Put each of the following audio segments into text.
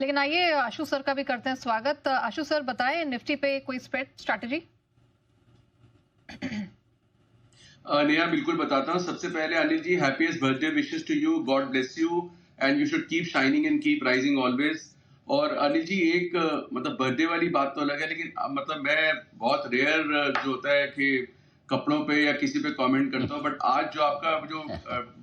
लेकिन आइए आशु सर का भी करते हैं स्वागत। आशु सर बताएं, निफ्टी पे कोई स्प्रेड स्ट्रैटेजी? नेहा बिल्कुल बताता हूँ। सबसे पहले Anil ji, happiest birthday wishes to you, God bless you and you should keep shining and keep rising always. और अनिल जी, एक मतलब बर्थडे वाली बात तो अलग है, लेकिन मतलब मैं बहुत रेयर जो होता है कि कपड़ों पे या किसी पे कमेंट करता हूँ, बट आज जो आपका जो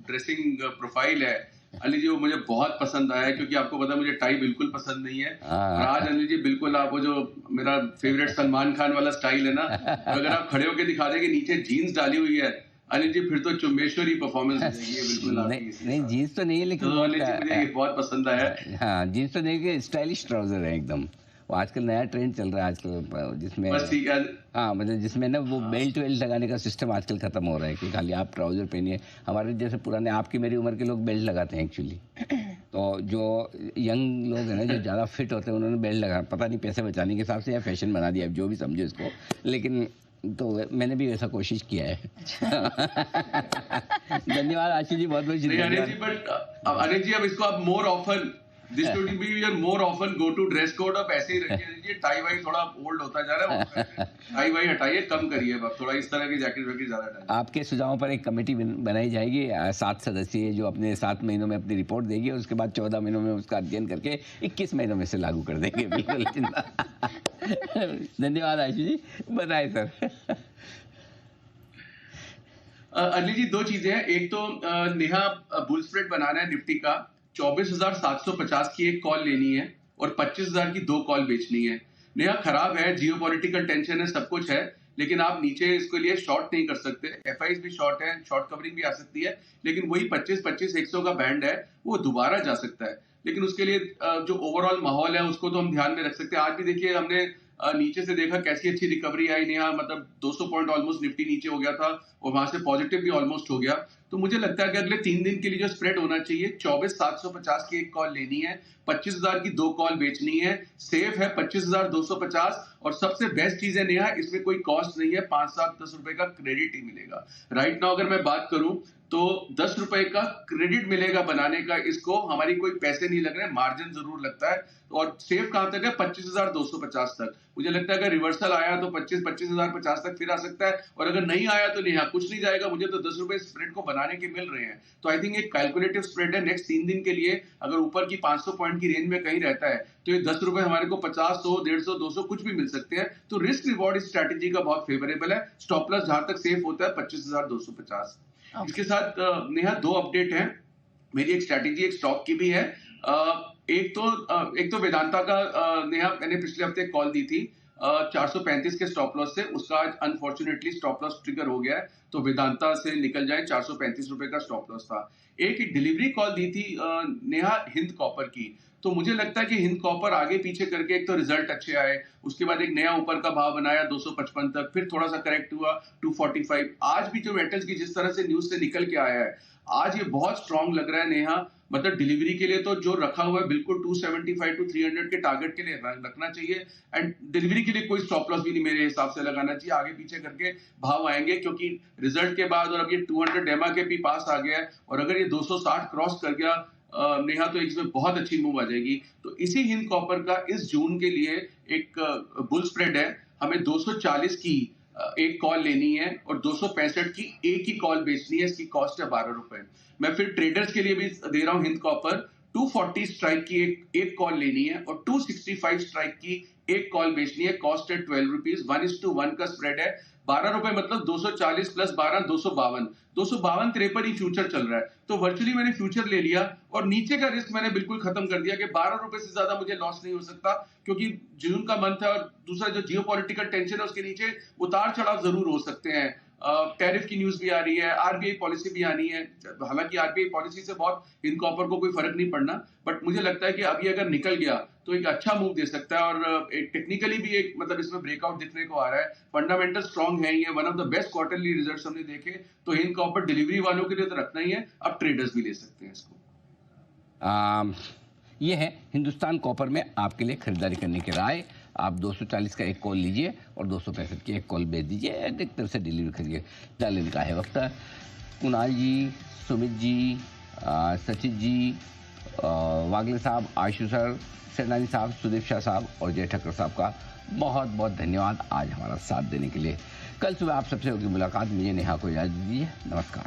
ड्रेसिंग प्रोफाइल है अनिल जी, वो मुझे बहुत पसंद आया है, क्योंकि आपको पता है मुझे टाई बिल्कुल पसंद नहीं है। और आज अनिल जी बिल्कुल आप वो जो मेरा फेवरेट सलमान खान वाला स्टाइल है ना, तो अगर आप खड़े होकर दिखा दें कि नीचे जीन्स डाली हुई है अनिल जी, फिर तो चुम्बेश्वरी परफॉर्मेंस हो जाएगी बिल्कुल नहीं आपकी इसके नहीं, साथ। जीन्स तो नहीं है, लेकिन तो अनिल जी मुझे ये बहुत पसंद आया। हाँ, जीन्स तो नहीं कि स्टाइलिश ट्राउजर है एकदम। वो आजकल नया ट्रेंड चल रहा है आजकल, जिसमें बस ठीक है। हाँ, मतलब जिसमें ना वो बेल्ट वेल्ट लगाने का सिस्टम आजकल खत्म हो रहा है कि खाली आप ट्राउजर पहनिए। हमारे जैसे पुराने, आपकी मेरी उम्र के लोग बेल्ट लगाते हैं एक्चुअली। तो जो यंग लोग हैं ना, जो ज़्यादा फिट होते हैं, उन्होंने बेल्ट लगा, पता नहीं पैसे बचाने के हिसाब से या फैशन बना दिया, जो भी समझो इसको। लेकिन तो मैंने भी वैसा कोशिश किया है। धन्यवाद आशीष जी, बहुत बहुत नहीं अनिल धन्यवाद। जी, बट अनिल जी अब इसको आप more often, this should be your more often go to dress code. आप ऐसे ही रखिए अनिल जी। टाई वाई थोड़ा ओल्ड होता जा रहा है, टाई वाई हटाइए, कम करिए। अब थोड़ा इस तरह की जैकेट वैकेट ज्यादा डालिए। आपके सुझावों पर एक कमेटी बनाई जाएगी, 7 सदस्यीय, जो अपने 7 महीनों में अपनी रिपोर्ट देगी, और उसके बाद 14 महीनों में उसका अध्ययन करके 21 महीनों में से लागू कर देंगे। बिल्कुल चिंता। धन्यवाद आशीष जी, बताएं सर। अनिल जी, दो चीजें हैं। एक तो नेहा, बुल स्प्रेड बनाना है निफ्टी का। 24,750 की एक कॉल लेनी है और 25,000 की 2 कॉल बेचनी है। नेहा, खराब है, जियोपॉलिटिकल टेंशन है, सब कुछ है, लेकिन आप नीचे इसके लिए शॉर्ट नहीं कर सकते। एफआईज भी शॉर्ट है, शॉर्ट कवरिंग भी आ सकती है, लेकिन वही 25-25-100 का बैंड है, वो दोबारा जा सकता है। लेकिन उसके लिए जो ओवरऑल माहौल है उसको तो हम ध्यान में रख सकते हैं। आज भी देखिए, हमने नीचे से देखा कैसी अच्छी रिकवरी आई नेहा, मतलब 200 पॉइंट ऑलमोस्ट निफ्टी नीचे हो गया था, और वहां से पॉजिटिव भी ऑलमोस्ट हो गया। तो मुझे लगता है कि अगले 3 दिन के लिए जो स्प्रेड होना चाहिए, 24,750 की एक कॉल लेनी है, 25,000 की 2 कॉल बेचनी है। सेफ है 25,250। और सबसे बेस्ट चीज है नेहा, इसमें कोई कॉस्ट नहीं है, 5-7-10 रुपए का क्रेडिट ही मिलेगा। राइट नाउ अगर मैं बात करूं तो 10 रुपए का क्रेडिट मिलेगा बनाने का। इसको हमारी कोई पैसे नहीं लग रहे, मार्जिन जरूर लगता है। और सेफ कहां तक है? 25,250 तक। मुझे लगता है अगर रिवर्सल आया तो 25,050 तक फिर आ सकता है, और अगर नहीं आया तो नहीं, कुछ नहीं जाएगा। मुझे तो 10 रुपए स्प्रेड को बनाने के मिल रहे हैं, तो आई थिंक एक कैलकुलेटिव स्प्रेड है। नेक्स्ट 3 दिन के लिए अगर ऊपर की 500 पॉइंट की रेंज में कहीं रहता है, तो ये 10 रुपए हमारे को 50, 100, 150, 200 कुछ भी मिल सकते हैं। तो रिस्क रिवॉर्ड इस स्ट्रैटेजी का बहुत फेवरेबल है। स्टॉप लॉस जहां तक सेफ होता है 25,250। इसके साथ नेहा, 2 अपडेट हैं। मेरी एक स्ट्रैटेजी एक स्टॉक की भी है। एक तो वेदांता का, नेहा मैंने पिछले हफ्ते कॉल दी थी 435 के स्टॉप लॉस से, उसका आज अनफॉर्चुनेटली स्टॉप लॉस ट्रिगर हो गया है, तो वेदांता से निकल जाए। 435 रुपए का स्टॉप लॉस था। एक डिलीवरी कॉल दी थी नेहा हिंद कॉपर की। तो मुझे लगता है कि हिंद कॉपर आगे पीछे करके, एक तो रिजल्ट अच्छे आए, उसके बाद एक नया ऊपर का भाव बनाया 255 तक, फिर थोड़ा सा करेक्ट हुआ 245। आज भी जो मेटल्स की जिस तरह से न्यूज से निकल के आया है, आज ये बहुत स्ट्रांग लग रहा है नेहा। मतलब डिलीवरी के लिए तो जो रखा हुआ है बिल्कुल 275 टू 300 के टारगेट के लिए रखना चाहिए। एंड डिलीवरी के लिए कोई स्टॉप लॉस भी नहीं मेरे हिसाब से लगाना चाहिए। आगे पीछे करके भाव आएंगे, क्योंकि रिजल्ट के बाद और अब ये 200 एमआ के भी पास आ गया है, और अगर ये 260 क्रॉस कर गया नेहा, तो इसमें बहुत अच्छी मूव आ जाएगी। तो इसी हिंद कॉपर का इस जून के लिए एक बुल स्प्रेड है। हमें 240 की एक कॉल लेनी है और 265 की एक ही कॉल बेचनी है। इसकी कॉस्ट है 12 रुपए। मैं फिर ट्रेडर्स के लिए भी दे रहा हूं हिंद कॉपर। 240 स्ट्राइक की एक कॉल लेनी है और 265 स्ट्राइक की एक कॉल बेचनी है। कॉस्ट है 12 रुपीज। 1:1 का स्प्रेड है। 12 रुपए मतलब 240 प्लस 12, 252। 252-53 ही फ्यूचर चल रहा है। तो वर्चुअली मैंने फ्यूचर ले लिया और नीचे का रिस्क मैंने बिल्कुल खत्म कर दिया कि 12 रुपए से ज्यादा मुझे लॉस नहीं हो सकता, क्योंकि जून का मंथ है, और दूसरा जो जियोपॉलिटिकल टेंशन है उसके नीचे उतार चढ़ाव जरूर हो सकते हैं। टैरिफ की न्यूज भी आ रही है, आरबीआई पॉलिसी भी आनी है। हालांकि आरबीआई पॉलिसी से बहुत हिंद कॉपर को कोई फर्क नहीं पड़ना, बट मुझे लगता है कि अभी अगर निकल गया तो एक अच्छा मूव दे सकता है। और एक टेक्निकली भी एक मतलब इसमें ब्रेकआउट दिखने को आ रहा है। फंडामेंटल स्ट्रांग है, ये one of the best quarterly results हमने देखे। तो हिंद कॉपर डिलीवरी वालों के लिए तो रखना ही है, अब ट्रेडर्स भी ले सकते हैं इसको। ये है हिंदुस्तान कॉपर में आपके लिए खरीदारी करने की राय। आप 240 का एक कॉल लीजिए और 265 की एक कॉल बेच दीजिए, एक तरह से डिलीवरी करिए। डालने का है वक्त। कुणाल जी, सुमित जी, सचित जी, वागले साहब, आशु सर, सेनानी साहब, सुदीप शाह साहब और जय ठक्कर साहब का बहुत बहुत धन्यवाद आज हमारा साथ देने के लिए। कल सुबह आप सबसे होगी मुलाकात। मुझे नेहा को इजाजत दीजिए। नमस्कार।